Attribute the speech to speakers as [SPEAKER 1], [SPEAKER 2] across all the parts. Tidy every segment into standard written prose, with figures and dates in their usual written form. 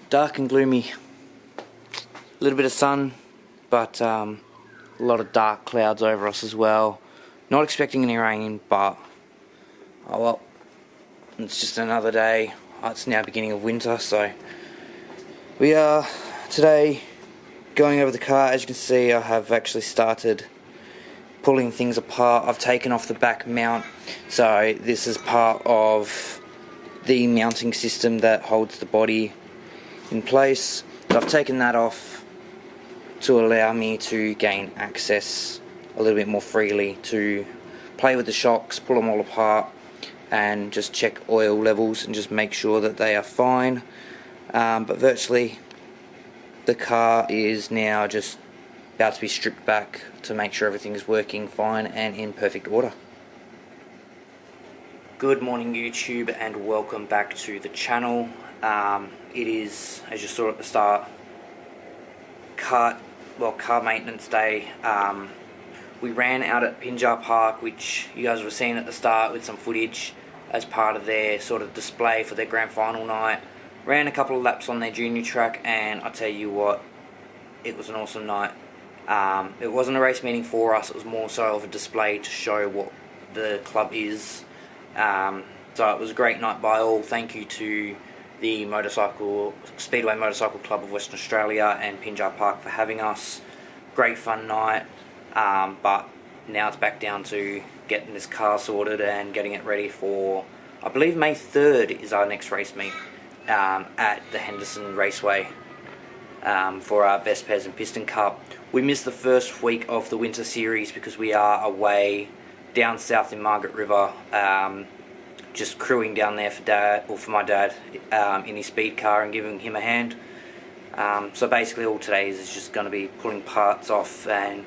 [SPEAKER 1] Dark and gloomy, a little bit of sun, but a lot of dark clouds over us as well. Not expecting any rain, but oh well, it's just another day. It's now beginning of winter, so we are today going over the car. As you can see, I have actually started pulling things apart. I've taken off the back mount, so this is part of the mounting system that holds the body in place. So I've taken that off to allow me to gain access a little bit more freely to play with the shocks, pull them all apart and just check oil levels and just make sure that they are fine. But virtually the car is now just about to be stripped back to make sure everything is working fine and in perfect order. Good morning YouTube, and welcome back to the channel. It is, as you saw at the start, car maintenance day. We ran out at Pinjar Park, which you guys were seeing at the start with some footage as part of their sort of display for their grand final night. Ran a couple of laps on their junior track, and I tell you what, it was an awesome night. It wasn't a race meeting for us, it was more so of a display to show what the club is. So it was a great night by all. Thank you to the Speedway Motorcycle Club of Western Australia and Pinjar Park for having us. Great fun night, but now it's back down to getting this car sorted and getting it ready for, I believe May 3rd is our next race meet at the Henderson Raceway for our Best Pairs and Piston Cup. We missed the first week of the winter series because we are away down south in Margaret River, just crewing down there for my dad in his speed car and giving him a hand. So basically all today is just going to be pulling parts off and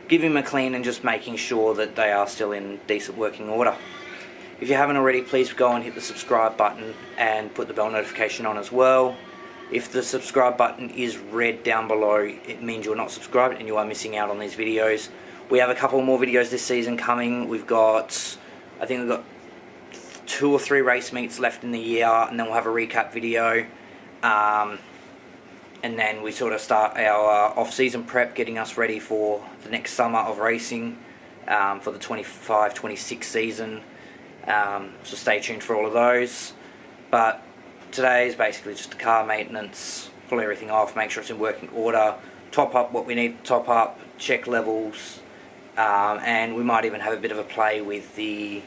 [SPEAKER 1] giving him a clean and just making sure that they are still in decent working order. If you haven't already, please go and hit the subscribe button and put the bell notification on as well. If the subscribe button is red down below, it means you're not subscribed and you are missing out on these videos. We have a couple more videos this season coming. I think we've got 2 or 3 race meets left in the year, and then we'll have a recap video. And then we sort of start our off-season prep, getting us ready for the next summer of racing for the 25-26 season. So stay tuned for all of those. But today is basically just a car maintenance, pull everything off, make sure it's in working order, top up what we need to top up, check levels, and we might even have a bit of a play with the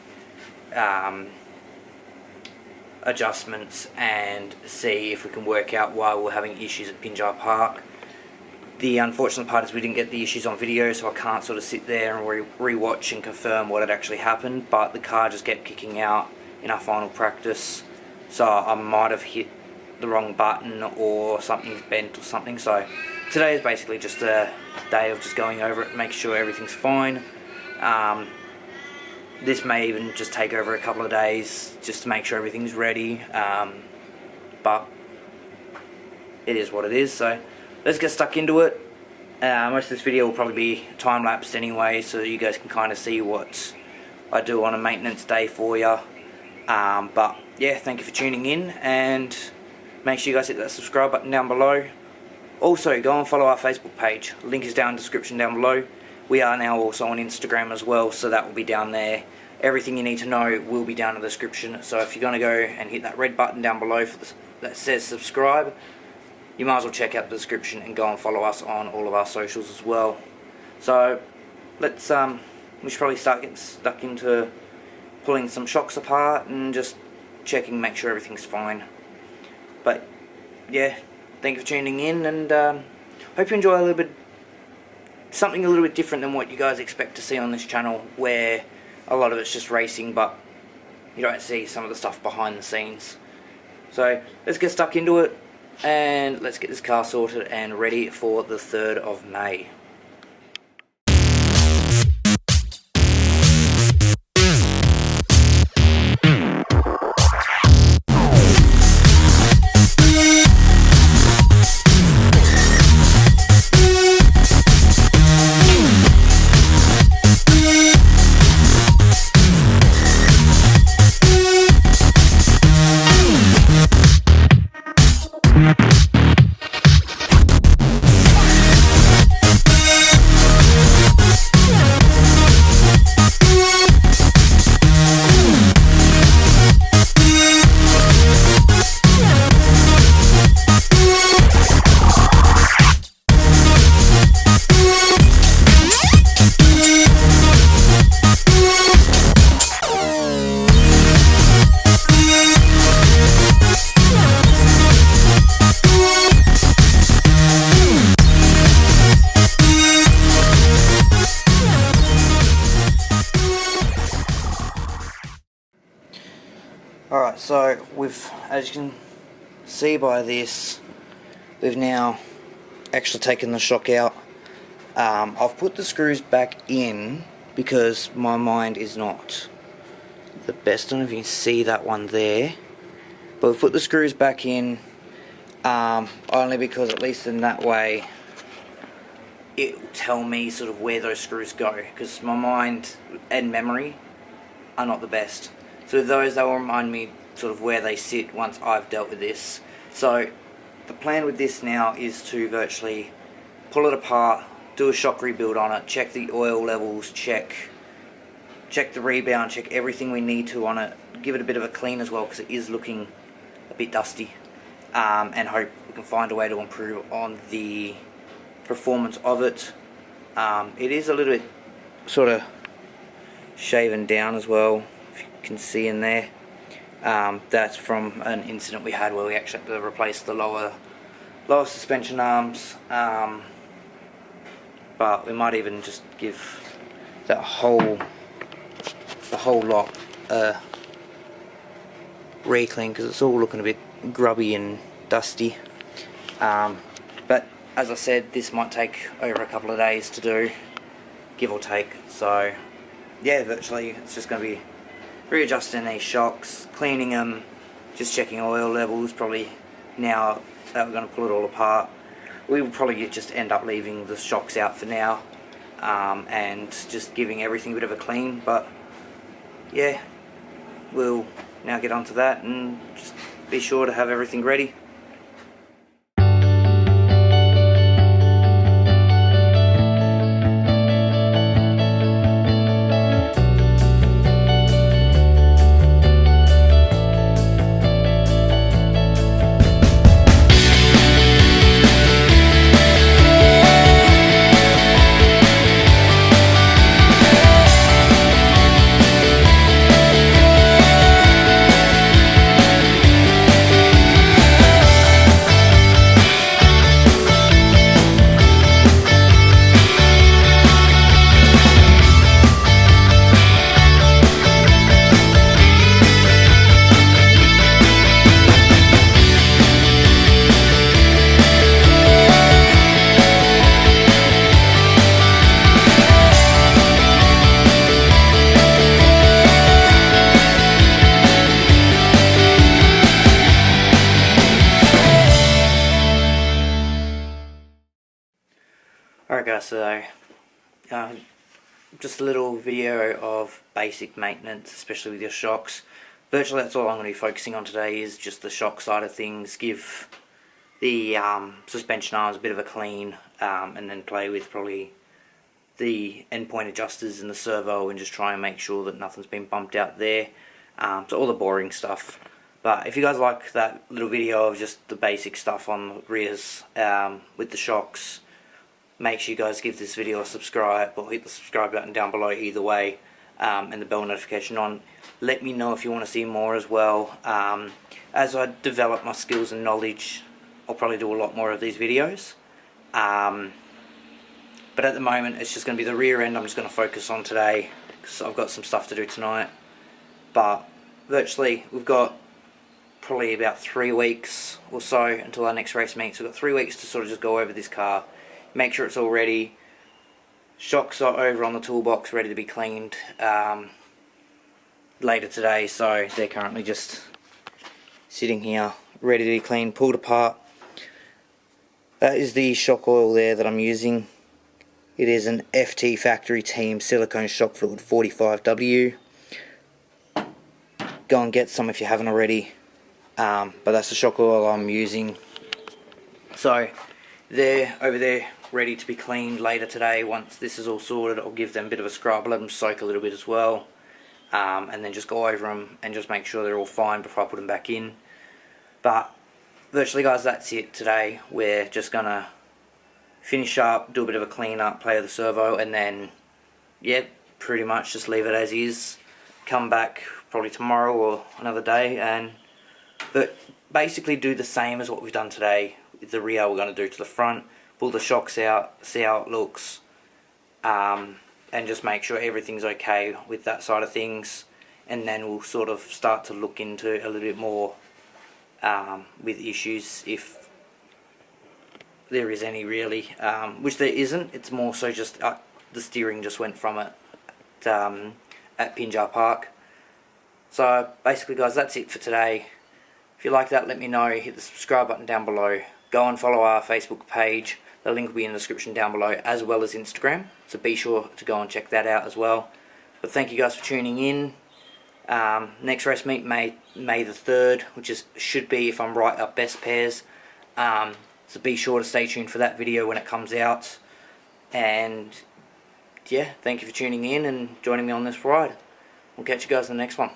[SPEAKER 1] adjustments and see if we can work out why we're having issues at Pinjar Park. The unfortunate part is we didn't get the issues on video, so I can't sort of sit there and re-watch and confirm what had actually happened, but the car just kept kicking out in our final practice, so I might have hit the wrong button or something's bent or something. So today is basically just a day of just going over it, make sure everything's fine. This may even just take over a couple of days just to make sure everything's ready, but it is what it is. So let's get stuck into it. Most of this video will probably be time-lapsed anyway, so you guys can kind of see what I do on a maintenance day for you. But yeah, thank you for tuning in, and make sure you guys hit that subscribe button down below. Also, go and follow our Facebook page. Link is down in the description down below. We are now also on Instagram as well, so that will be down there everything you need to know will be down in the description. So if you're going to go and hit that red button down below that says subscribe, you might as well check out the description and go and follow us on all of our socials as well. So let's we should probably start getting stuck into pulling some shocks apart and just checking, make sure everything's fine. But yeah, thank you for tuning in, and hope you enjoy something a little bit different than what you guys expect to see on this channel, where a lot of it's just racing, but you don't see some of the stuff behind the scenes. So let's get stuck into it, and let's get this car sorted and ready for the 3rd of May. Alright, so as you can see by this, we've now actually taken the shock out. I've put the screws back in because my mind is not the best. I don't know if you can see that one there, but we've put the screws back in only because at least in that way it will tell me sort of where those screws go, because my mind and memory are not the best. So those, they will remind me sort of where they sit once I've dealt with this. So the plan with this now is to virtually pull it apart, do a shock rebuild on it, check the oil levels, check the rebound, check everything we need to on it, give it a bit of a clean as well because it is looking a bit dusty, and hope we can find a way to improve on the performance of it. It is a little bit sort of shaven down as well, if you can see in there. That's from an incident we had where we actually had to replace the lower suspension arms, but we might even just give the whole lot a re-clean because it's all looking a bit grubby and dusty. But as I said, this might take over a couple of days to do, give or take. So yeah, virtually it's just going to be readjusting these shocks, cleaning them, just checking oil levels. Probably now that we're going to pull it all apart, we will probably just end up leaving the shocks out for now, and just giving everything a bit of a clean. But yeah, we'll now get onto that and just be sure to have everything ready. Alright guys, so just a little video of basic maintenance, especially with your shocks. Virtually that's all I'm going to be focusing on today, is just the shock side of things. Give the suspension arms a bit of a clean, and then play with probably the endpoint adjusters in the servo and just try and make sure that nothing's been bumped out there. So all the boring stuff. But if you guys like that little video of just the basic stuff on the rears with the shocks, make sure you guys give this video a subscribe, or hit the subscribe button down below either way, and the bell notification on. Let me know if you want to see more as well. As I develop my skills and knowledge, I'll probably do a lot more of these videos. But at the moment it's just going to be the rear end I'm just going to focus on today, because I've got some stuff to do tonight. But virtually we've got probably about 3 weeks or so until our next race meet. So we've got 3 weeks to sort of just go over this car, make sure it's all ready. Shocks are over on the toolbox, ready to be cleaned later today, so they're currently just sitting here ready to be cleaned, pulled apart. That is the shock oil there that I'm using. It is an FT Factory Team Silicone Shock Fluid 45W. Go and get some if you haven't already. But that's the shock oil I'm using. So they're over there ready to be cleaned later today. Once this is all sorted, I'll give them a bit of a scrub, let them soak a little bit as well, and then just go over them and just make sure they're all fine before I put them back in. But virtually guys, that's it today. We're just gonna finish up, do a bit of a clean up, play with the servo, and then yeah, pretty much just leave it as is. Come back probably tomorrow or another day and basically do the same as what we've done today. With the rear we're going to do to the front, pull the shocks out, see how it looks, and just make sure everything's okay with that side of things, and then we'll sort of start to look into a little bit more with issues, if there is any really, which there isn't. It's more so just the steering just went from it at Pinjar Park. So basically guys, that's it for today. If you like that, let me know. Hit the subscribe button down below. Go and follow our Facebook page. The link will be in the description down below, as well as Instagram. So be sure to go and check that out as well. But thank you guys for tuning in. Next race meet, May the 3rd, which should be, if I'm right, our best pairs. So be sure to stay tuned for that video when it comes out. And yeah, thank you for tuning in and joining me on this ride. We'll catch you guys in the next one.